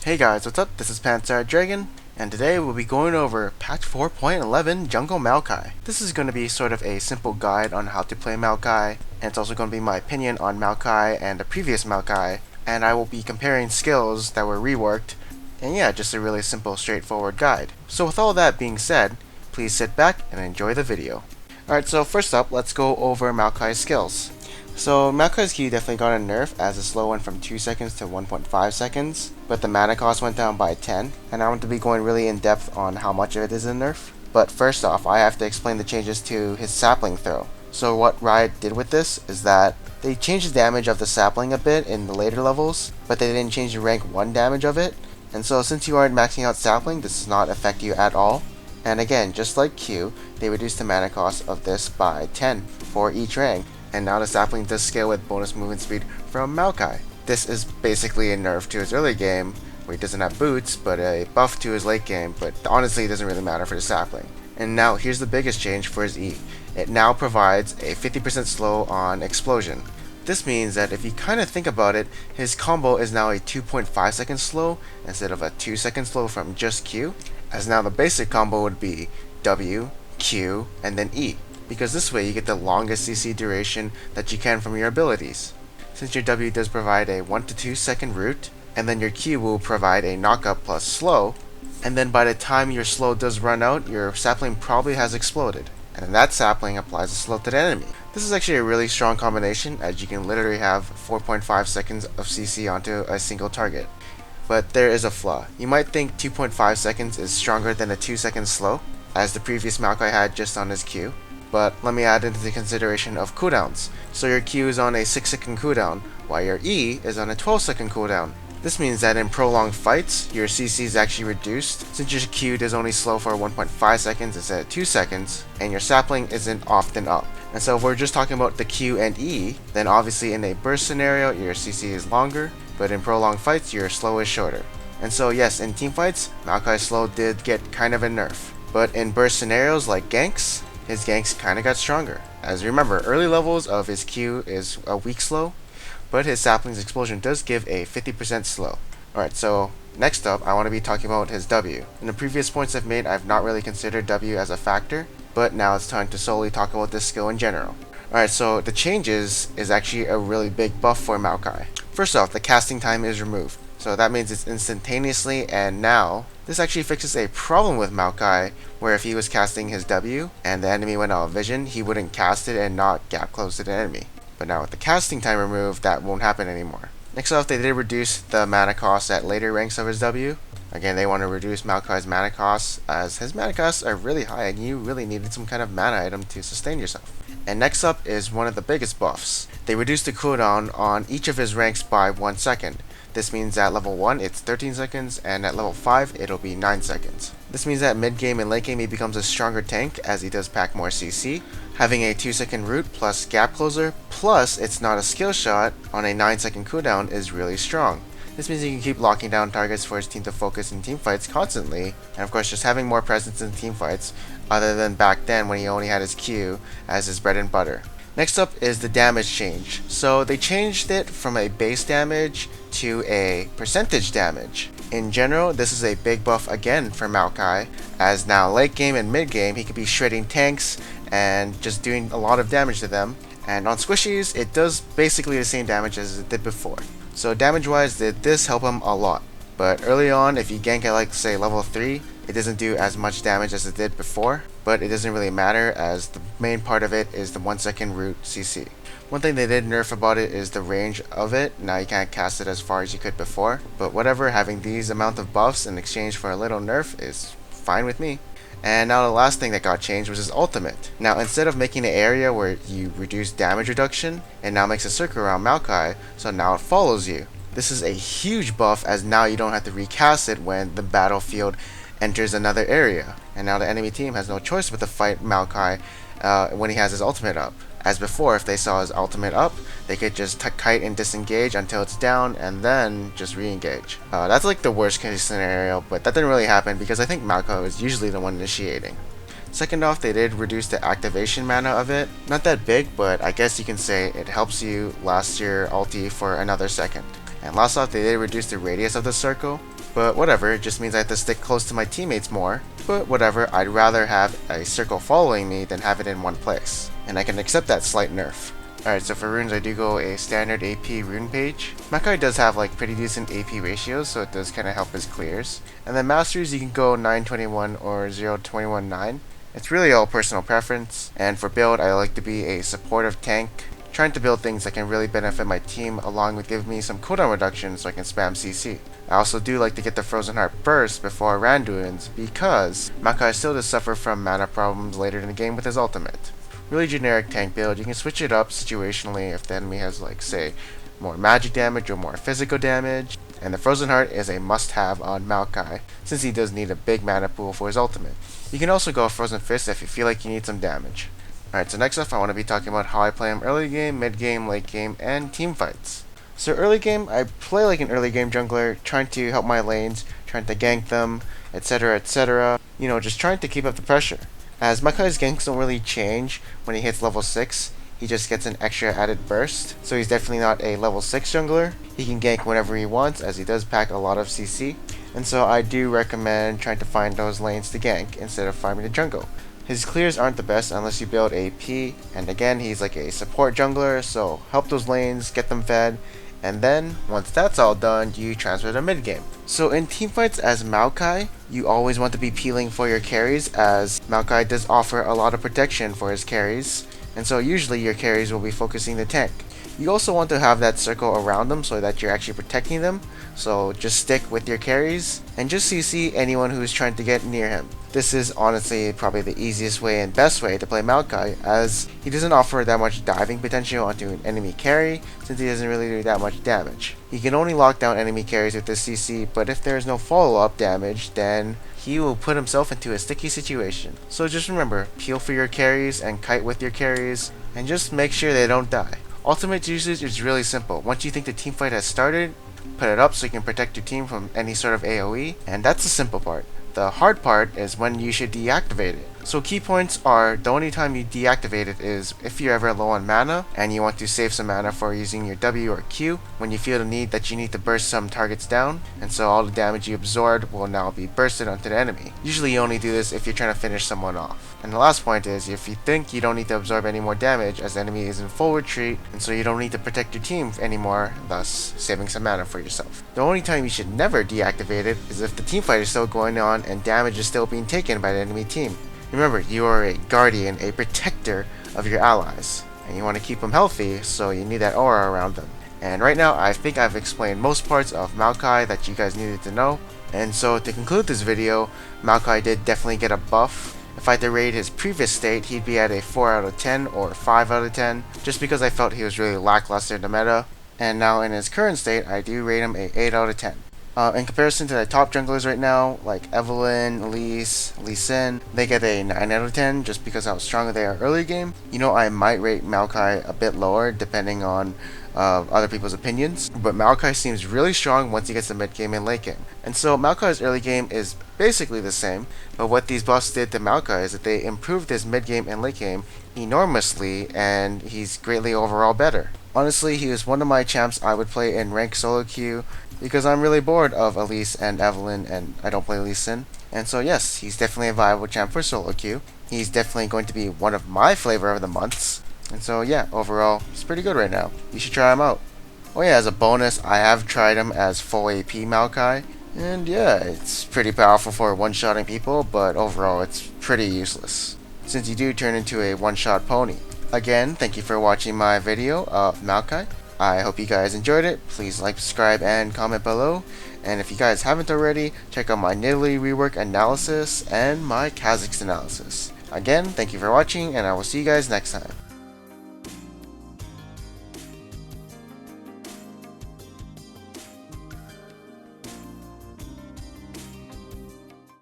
Hey guys, what's up? This is Panzer Dragon, and today we'll be going over patch 4.11 Jungle Maokai. This is going to be sort of a simple guide on how to play Maokai, and it's also going to be my opinion on Maokai and the previous Maokai, and I will be comparing skills that were reworked, and yeah, just a really simple, straightforward guide. So with all that being said, please sit back and enjoy the video. Alright, so first up, let's go over Maokai's skills. So Maokai's Q definitely got a nerf as the slow went from 2 seconds to 1.5 seconds, but the mana cost went down by 10, and I want to be going really in depth on how much of it is a nerf. But first off, I have to explain the changes to his sapling throw. So what Riot did with this is that they changed the damage of the sapling a bit in the later levels, but they didn't change the rank 1 damage of it, and so since you aren't maxing out sapling, this does not affect you at all. And again, just like Q, they reduced the mana cost of this by 10 for each rank. And now the sapling does scale with bonus movement speed from Maokai. This is basically a nerf to his early game, where he doesn't have boots, but a buff to his late game, but honestly it doesn't really matter for the sapling. And now here's the biggest change for his E. It now provides a 50% slow on explosion. This means that if you kind of think about it, his combo is now a 2.5 second slow instead of a 2 second slow from just Q, as now the basic combo would be W, Q, and then E, because this way you get the longest CC duration that you can from your abilities. Since your W does provide a 1 to 2 second root, and then your Q will provide a knockup plus slow, and then by the time your slow does run out, your sapling probably has exploded, and then that sapling applies a slow to the enemy. This is actually a really strong combination, as you can literally have 4.5 seconds of CC onto a single target. But there is a flaw. You might think 2.5 seconds is stronger than a 2 second slow, as the previous Maokai had just on his Q. But let me add into the consideration of cooldowns. So your Q is on a 6 second cooldown, while your E is on a 12 second cooldown. This means that in prolonged fights, your CC is actually reduced, since your Q does only slow for 1.5 seconds instead of 2 seconds, and your sapling isn't often up. And so if we're just talking about the Q and E, then obviously in a burst scenario, your CC is longer, but in prolonged fights, your slow is shorter. And so yes, in teamfights, Maokai's slow did get kind of a nerf. But in burst scenarios like ganks, his ganks kinda got stronger. As remember, early levels of his Q is a weak slow, but his sapling's explosion does give a 50% slow. Alright, so next up, I want to be talking about his W. In the previous points I've made, I've not really considered W as a factor, but now it's time to solely talk about this skill in general. Alright, so the changes is actually a really big buff for Maokai. First off, the casting time is removed, so that means it's instantaneously, and now this actually fixes a problem with Maokai, where if he was casting his W and the enemy went out of vision, he wouldn't cast it and not gap close to the enemy. But now with the casting time removed, that won't happen anymore. Next off, they did reduce the mana cost at later ranks of his W. Again, they want to reduce Maokai's mana costs, as his mana costs are really high and you really needed some kind of mana item to sustain yourself. And next up is one of the biggest buffs. They reduced the cooldown on each of his ranks by 1 second. This means at level 1 it's 13 seconds, and at level 5 it'll be 9 seconds. This means that mid game and late game he becomes a stronger tank, as he does pack more CC, having a 2 second root plus gap closer, plus it's not a skill shot on a 9 second cooldown is really strong. This means he can keep locking down targets for his team to focus in teamfights constantly, and of course just having more presence in teamfights, other than back then when he only had his Q as his bread and butter. Next up is the damage change. So they changed it from a base damage to a percentage damage. In general, this is a big buff again for Maokai, as now late game and mid game he could be shredding tanks and just doing a lot of damage to them. And on squishies, it does basically the same damage as it did before. So damage wise, did this help him a lot. But early on, if you gank at like say level 3, it doesn't do as much damage as it did before, but it doesn't really matter, as the main part of it is the 1 second root CC. One thing they did nerf about it is the range of it. Now you can't cast it as far as you could before, but whatever, having these amount of buffs in exchange for a little nerf is fine with me. And now the last thing that got changed was his ultimate. Now instead of making an area where you reduce damage reduction, it now makes a circle around Maokai, so now it follows you. This is a huge buff, as now you don't have to recast it when the battlefield enters another area, and now the enemy team has no choice but to fight Maokai when he has his ultimate up. As before, if they saw his ultimate up, they could just kite and disengage until it's down and then just re-engage. That's like the worst case scenario, but that didn't really happen because I think Maokai was usually the one initiating. Second off, they did reduce the activation mana of it. Not that big, but I guess you can say it helps you last your ulti for another second. And last off, they did reduce the radius of the circle, but whatever, it just means I have to stick close to my teammates more. But whatever, I'd rather have a circle following me than have it in one place. And I can accept that slight nerf. Alright, so for runes I do go a standard AP rune page. Maokai does have like pretty decent AP ratios, so it does kind of help his clears. And then masters you can go 921 or 0219. It's really all personal preference. And for build I like to be a supportive tank, trying to build things that can really benefit my team along with giving me some cooldown reduction so I can spam CC. I also do like to get the Frozen Heart burst before Randuin's because Maokai still does suffer from mana problems later in the game with his ultimate. Really generic tank build. You can switch it up situationally if the enemy has like say more magic damage or more physical damage, and the Frozen Heart is a must-have on Maokai since he does need a big mana pool for his ultimate. You can also go Frozen Fist if you feel like you need some damage. Alright, so next up I want to be talking about how I play him early game, mid game, late game, and team fights. So early game, I play like an early game jungler, trying to help my lanes, trying to gank them, etc, etc. You know, just trying to keep up the pressure. As Maokai's ganks don't really change when he hits level 6, he just gets an extra added burst, so he's definitely not a level 6 jungler. He can gank whenever he wants as he does pack a lot of CC, and so I do recommend trying to find those lanes to gank instead of farming the jungle. His clears aren't the best unless you build AP, and again he's like a support jungler, so help those lanes, get them fed, and then once that's all done, you transfer to mid game. So in teamfights as Maokai, you always want to be peeling for your carries as Maokai does offer a lot of protection for his carries, and so usually your carries will be focusing the tank. You also want to have that circle around them so that you're actually protecting them, so just stick with your carries and just CC anyone who's trying to get near him. This is honestly probably the easiest way and best way to play Maokai, as he doesn't offer that much diving potential onto an enemy carry since he doesn't really do that much damage. He can only lock down enemy carries with this CC, but if there is no follow-up damage, then he will put himself into a sticky situation. So just remember, peel for your carries and kite with your carries, and just make sure they don't die. Ultimate usage is really simple. Once you think the teamfight has started, put it up so you can protect your team from any sort of AoE, and that's the simple part. The hard part is when you should deactivate it. So key points are, the only time you deactivate it is if you're ever low on mana and you want to save some mana for using your W or Q when you feel the need that you need to burst some targets down, and so all the damage you absorbed will now be bursted onto the enemy. Usually you only do this if you're trying to finish someone off. And the last point is, if you think you don't need to absorb any more damage as the enemy is in full retreat, and so you don't need to protect your team anymore, thus saving some mana for yourself. The only time you should never deactivate it is if the teamfight is still going on and damage is still being taken by the enemy team. Remember, you are a guardian, a protector of your allies, and you want to keep them healthy, so you need that aura around them. And right now, I think I've explained most parts of Maokai that you guys needed to know. And so to conclude this video, Maokai did definitely get a buff. If I had to rate his previous state, he'd be at a 4 out of 10 or 5 out of 10, just because I felt he was really lackluster in the meta. And now in his current state, I do rate him a 8 out of 10. In comparison to the top junglers right now, like Evelynn, Elise, Lee Sin, they get a 9 out of 10 just because how strong they are early game. You know, I might rate Maokai a bit lower depending on other people's opinions, but Maokai seems really strong once he gets to mid game and late game. And so Maokai's early game is basically the same, but what these buffs did to Maokai is that they improved his mid game and late game enormously, and he's greatly overall better. Honestly, he was one of my champs I would play in ranked solo queue because I'm really bored of Elise and Evelynn and I don't play Lee Sin. And so yes, he's definitely a viable champ for solo queue. He's definitely going to be one of my flavor of the months. And so yeah, overall, it's pretty good right now. You should try him out. Oh yeah, as a bonus, I have tried him as full AP Maokai. And yeah, it's pretty powerful for one-shotting people, but overall it's pretty useless, since you do turn into a one-shot pony. Again, thank you for watching my video of Maokai. I hope you guys enjoyed it. Please like, subscribe, and comment below. And if you guys haven't already, check out my Nidalee rework analysis and my Kha'Zix analysis. Again, thank you for watching, and I will see you guys next time.